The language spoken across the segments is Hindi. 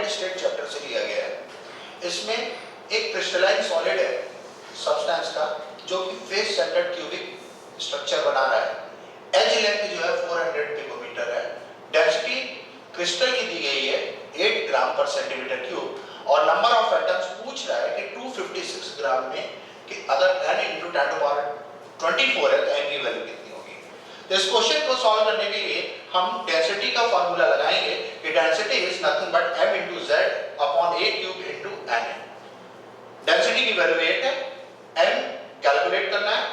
सॉलिड स्टेट चैप्टर से लिया गया है। इसमें एक क्रिस्टलाइन सॉलिड है सब्सटेंस का जो कि फेस सेंटर्ड क्यूबिक स्ट्रक्चर बना रहा है। एज लेंथ जो है 400 पिकोमीटर है। डेंसिटी क्रिस्टल की दी गई है 8 ग्राम पर सेंटीमीटर क्यूब और नंबर ऑफ एटम्स पूछ रहा है कि 256 ग्राम में कि अगर n × 10⁻24 है तो n की वैल्यू कितनी होगी। तो इस क्वेश्चन को सॉल्व करने के लिए हम डेंसिटी का फार्मूला लगाएंगे कि density is nothing but m × z upon a cube × n। Density की वैल्यू 8 है, n कैलकुलेट करना है,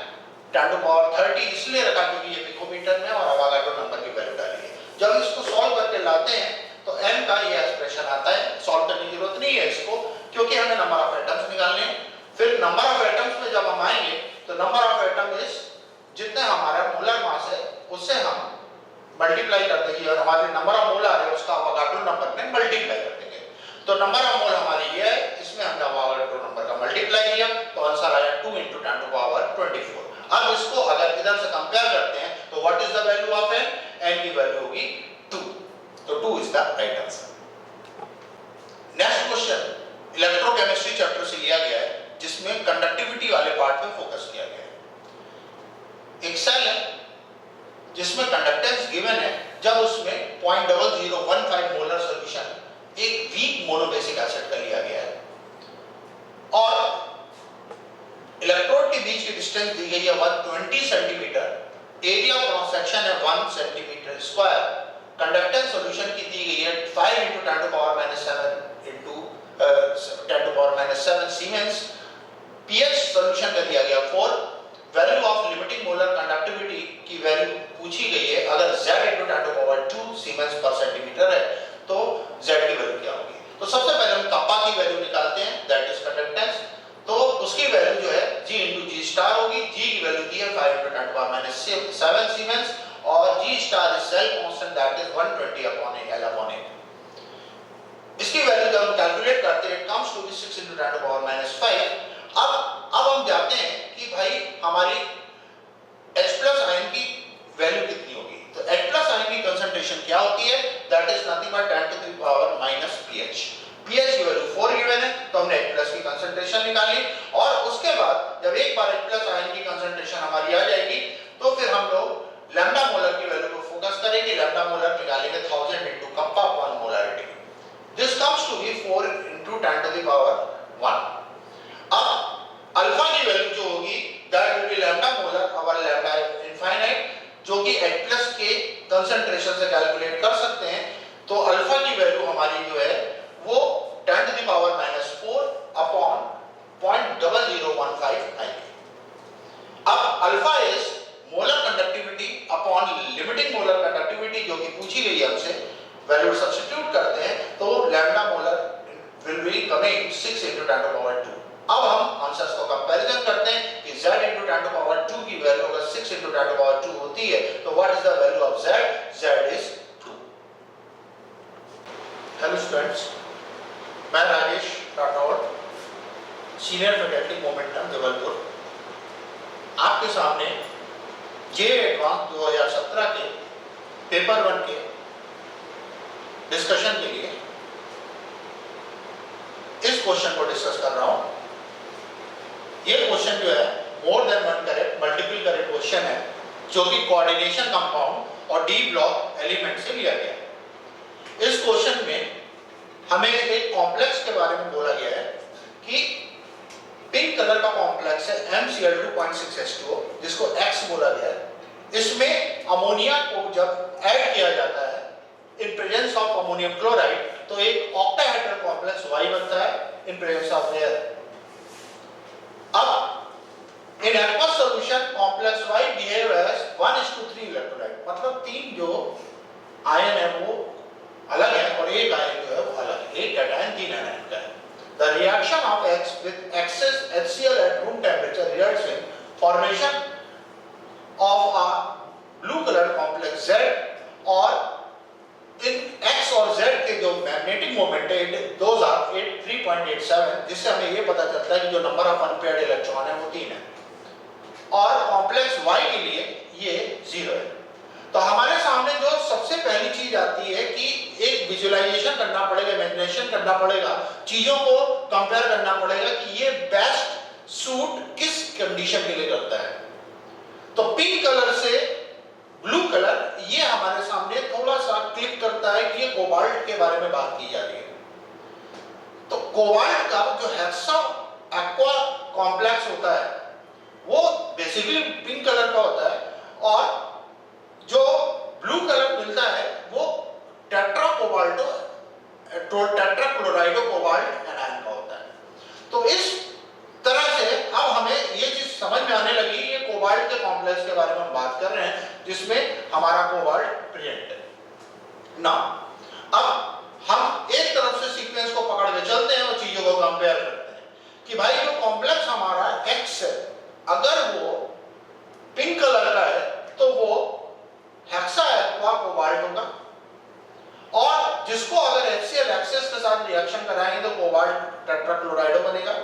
10⁻30 इसलिए रखा क्योंकि ये पिकोमीटर में और अवागाड्रो नंबर की वैल्यू डाली है। जब इसको सॉल्व करके लाते हैं तो m का ये एक्सप्रेशन आता है। सॉल्व करने की जरूरत नहीं है इसको क्योंकि हमें नंबर ऑफ एटम्स निकालने हैं। फिर नंबर ऑफ एटम्स में जब हम आएंगे तो नंबर ऑफ एटम इज जितने हमारा मोलर मास है उससे हम मल्टीप्लाई कर देंगे और हमारे नंबर ऑफ मोल आ रहे हैं उसका अवागाड्रो नंबर में मल्टीप्लाई कर देंगे। तो नंबर ऑफ मोल हमारी ये है, इसमें हमने अवागाड्रो नंबर का मल्टीप्लाई किया तो आंसर आया 2 × 10⁻24। अब इसको अगर इधर से कंपेयर करते हैं तो what is the value of n? n की वैल्यू होगी 2, तो 2 is the right answer. Next question electrochemistry chapter से लिया गया है जिसमें कंडक्टिविटी वाले पार्ट पे फोकस किया गया है। एक सेल है जिसमें कंडक्टेंस गिवन है, जब उसमें 0.0015 मोलर सॉल्यूशन एक वीक मोनोबेसिक एसिड का लिया गया है और इलेक्ट्रोड के बीच की डिस्टेंस दी गई है 120 centimetre, area of cross section है 1 सेंटीमीटर स्क्वायर, कंडक्टेंस सॉल्यूशन की दी गई है 5 × 10⁻⁷ सीमेंस, पीएच सॉल्यूशन का दिया गया 4, value of limiting molar conductivity की वैल्यू पूछी गई है। अगर Z × 10⁻2 सीमेंस पर सेंटीमीटर है तो Z की वैल्यू क्या होगी। तो सबसे पहले हम कप्पा की वैल्यू निकालते हैं, दैट इज कंडक्टेंस। तो उसकी वैल्यू जो है G × G होगी। G की वैल्यू दी है 5 × 10⁻⁷ सीमेंस और G star is cell constant that is 120/L/8। इसकी वैल्यू जब हम कैलकुलेट करते हैं इट कम्स टू बी 6 × 10⁻⁵। अब हम जानते हैं कि भाई हमारी H+ आयन की वैल्यू कितनी होगी। तो H+ आयन की कंसंट्रेशन क्या होती है, that is nothing but 10⁻⁻⁻ pH। pH की वैल्यू 4 गिवन है तो हमने H+ की कंसंट्रेशन निकाली और उसके बाद जब एक बार H+ आयन की कंसंट्रेशन हमारी आ जाएगी तो फिर हम लोग लैम्डा मोलर की वैल्यू को फोकस करेंगे। लैम्डा मोलर निकालेंगे 1000 × kappa upon molarity. This comes to be 4 × 10⁻1। अब अल्फा की वैल्यू जो होगी that will be lambda molar और लैम्डा इनफाइनाइट जो कि H+ के कंसंट्रेशन से कैलकुलेट कर सकते हैं। तो अल्फा की वैल्यू हमारी जो है वो 10⁻⁻4 अपॉन 0.0015 आएगी। अब alpha is molar conductivity upon limiting molar conductivity जो कि पूछी गई है हमसे, वैल्यू सब्स्टिट्यूट करते हैं तो lambda molar will be coming 6 × 10⁻2। अब हम आंसर्स को कंपैरिजन करते हैं कि Z × 10⁻2 की वैल्यू अगर 6 × 10⁻2 होती है तो what is the value of Z? Z is 2। Hello students, मैं Rajesh Rathore, senior faculty Momentum Jabalpur, आपके सामने जे एडवांस 2017 के पेपर 1 के डिस्कशन के लिए इस क्वेश्चन को डिस्कस कर रहा हूं। ये क्वेश्चन जो है more than one correct multiple correct question है जो कि कोऑर्डिनेशन कंपाउंड और डी ब्लॉक एलिमेंट से लिया गया है। इस क्वेश्चन में हमें एक कॉम्प्लेक्स के बारे में बोला गया है कि पिंक कलर का कॉम्प्लेक्स है MCl2.6H2O जिसको X बोला गया है। इसमें अमोनिया को जब ऐड किया जाता है in presence of ammonium chloride तो एक ऑक्टाहेड्रल कॉम्प्लेक्स Y बनता है इन प्रेजेंस ऑफ एयर। अब इन aqueous solution complex Y behave as 1:3 electrolyte, मतलब 3 जो आयन है वो अलग है और एक आयन जो है वो अलग है, एक कैटायन 3 आयन का है। The reaction of X with excess HCl at room temperature results in formation of a blue colored complex Z और इन X और Z के जो मैग्नेटिक मोमेंट है दोज आर 3.87 जिससे हमें ये पता चलता है कि जो नंबर ऑफ अनपेयर्ड इलेक्ट्रॉन है वो 3 है और कॉम्प्लेक्स Y के लिए ये 0 है। तो हमारे सामने जो सबसे पहली चीज आती है कि एक विजुअलाइजेशन करना पड़ेगा इमेजिनेशन कंपैरिजन करना पड़ेगा, चीजों को कंपेयर करना पड़ेगा कि ये बेस्ट सूट किस कंडीशन के लिए करता है। तो पिंक कलर से ब्लू कलर ये हमारे सामने थोड़ा सा क्लिक करता है कि ये कोबाल्ट के बारे में बात की जा रही है। तो कोबाल्ट का जो हेक्सा एक्वा कॉम्प्लेक्स होता है वो बेसिकली पिंक कलर का होता है, और जो ब्लू कलर मिलता है वो टेट्रा क्लोराइडो कोबाल्ट एनायन का होता है। तो इस तरह से अब हमें ये चीज समझ में आने लगी, ये कोबाल्ट के कॉम्प्लेक्स के बारे में हम बात कर रहे हैं जिसमें हमारा कोबाल्ट प्रेजेंट है ना। अब हम एक तरफ से सीक्वेंस को पकड़ के चलते हैं और चीजों को कंपेयर करते हैं कि भाई जो कॉम्प्लेक्स हमारा एक्स है, अगर वो पिंक कलर का है तो वो हेक्सा एक्वा कोबाल्ट होगा, और जिसको अगर HCl एक्सेस के साथ रिएक्शन कराएंगे तो कोबाल्ट टेट्राक्लोराइडो बनेगा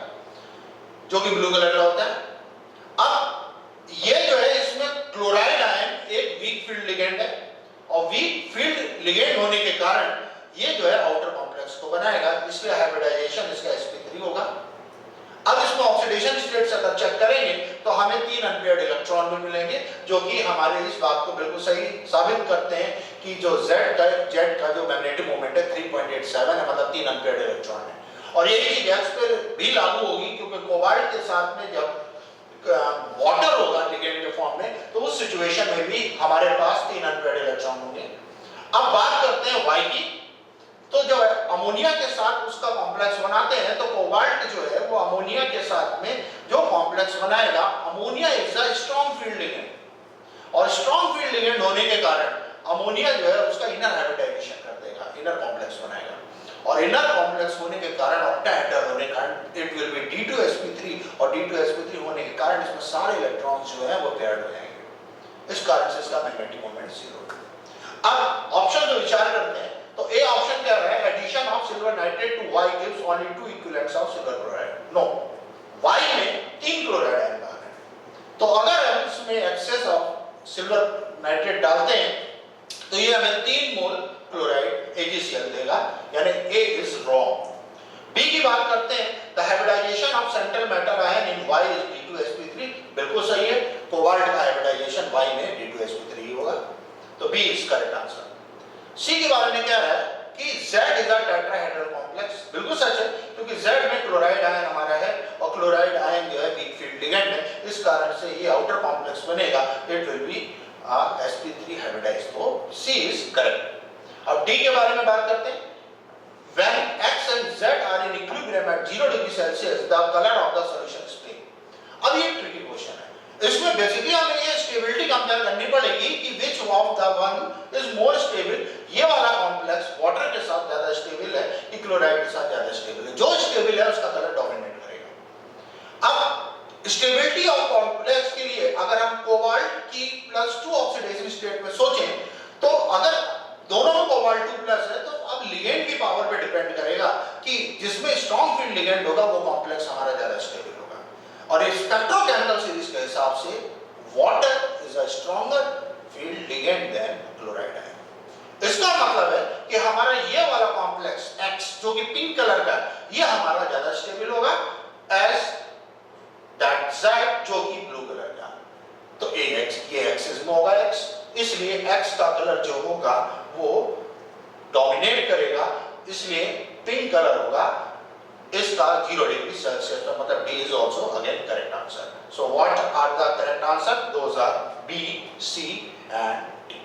जो कि ब्लू कलर का होता है। अब ये जो है इसमें क्लोराइड आयन एक वीक फील्ड लिगेंड है, और वीक फील्ड लिगेंड होने के कारण ये जो है आउटर कॉम्प्लेक्स को बनाएगा, इसलिए हाइब्रिडाइजेशन इसका sp3 होगा। अब इसमें ऑक्सीडेशन स्टेट से अगर चेक करेंगे तो हमें 3 अनपेयर्ड इलेक्ट्रॉन भी मिलेंगे, जो कि हमारे इस बात को बिल्कुल सही साबित करते हैं कि जो Z का जो मैग्नेटिक मोमेंट है 3.87 है, मतलब 3 अनपेयर्ड इलेक्ट्रॉन है। और यही चीज एक्स पे भी लागू होगी, क्योंकि कोबाल्ट के साथ में जब वाटर होगा लिगेंड के फॉर्म में तो उस सिचुएशन में भी हमारे पास 3 अनपेयर्ड इलेक्ट्रॉन होंगे। अब बात करते हैं Y की, तो जो है अमोनिया के साथ उसका कॉम्प्लेक्स बनाते हैं, तो कोबाल्ट जो है वो अमोनिया के साथ में जो कॉम्प्लेक्स बनाएगा, ammonia is a strong field ligand, और स्ट्रॉन्ग फील्ड लिगेंड होने के कारण अमोनिया जो है उसका इनर हाइब्रिडाइजेशन कर देगा, इनर कॉम्प्लेक्स बनाएगा, और इनर कॉम्प्लेक्स होने के कारण ऑक्टाहेड्रल होने के कारण इट विल बी D2sp3, और D2sp3 होने के कारण इसमें सारे इलेक्ट्रॉन्स जो है वो पेयर्ड हो जाएंगे, इस कारण से इसका मैग्नेटिक मोमेंट 0। अब ऑप्शन जो विचार करते हैं तो ए ऑप्शन क्या रहा है, addition of silver nitrate to Y gives only 2 equivalents of silver chloride. No, Y में 3 क्लोराइड आयन बाहर है, तो अगर हम इसमें एक्सेस ऑफ सिल्वर नाइट्रेट डालते हैं तो ये हमें 3 मोल क्लोराइड AgCl देगा, यानी A इज रॉन्ग। बी की बात करते हैं, the hybridisation of central metal ion in Y is D2sp3, बिल्कुल सही है, कोबाल्ट का हाइब्रिडाइजेशन Y में D2sp3 होगा, तो बी इज करेक्ट आंसर। सी के बारे में क्या है कि Z is a tetrahedral complex, बिल्कुल सच है, क्योंकि Z में क्लोराइड आयन हमारा है, और क्लोराइड आयन जो है वीक फील्ड लिगेंड है, इस कारण से ये आउटर कॉम्प्लेक्स बनेगा, it will be sp3 hybridised, तो C इज करेक्ट। अब D के बारे में बात करते हैं, when X and Z are in equilibrium at 0 degree Celsius, the color of the solution is pink। अब ये ट्रिकी क्वेश्चन है, इसमें बेसिकली हमें ये स्टेबिलिटी कंपेयर करनी पड़ेगी कि which of the one is more stable, ये वाला कॉम्प्लेक्स वाटर के साथ ज्यादा स्टेबल है कि क्लोराइड के साथ ज्यादा स्टेबल है, जो स्टेबल है उसका कलर डोमिनेट करेगा। अब स्टेबिलिटी ऑफ कॉम्प्लेक्स के लिए अगर हम कोबाल्ट की +2 ऑक्सीडेशन स्टेट में सोचें, तो अगर दोनों में कोबाल्ट 2+ है, तो अब लिगेंड की पावर पे डिपेंड करेगा कि जिसमें स्ट्रॉन्ग फील्ड लिगेंड होगा वो कॉम्प्लेक्स हमारा ज्यादा स्टेबल होगा, और इस स्पेक्ट्रोकेमिकल सीरीज के हिसाब से water is a stronger field ligand than chloride ion. इसका मतलब है कि हमारा ये वाला कॉम्प्लेक्स X जो कि पिंक कलर का है, ये हमारा ज्यादा स्टेबल होगा एज दैट Z जो कि ब्लू कलर का। तो ये एक्सिस में होगा X, इसलिए X का कलर जो होगा वो डोमिनेट करेगा, इसलिए पिंक कलर होगा, इसका 0 डिग्री सेल्सियस का मतलब D is also again correct answer. So what are the correct answer? Those are B, C and D.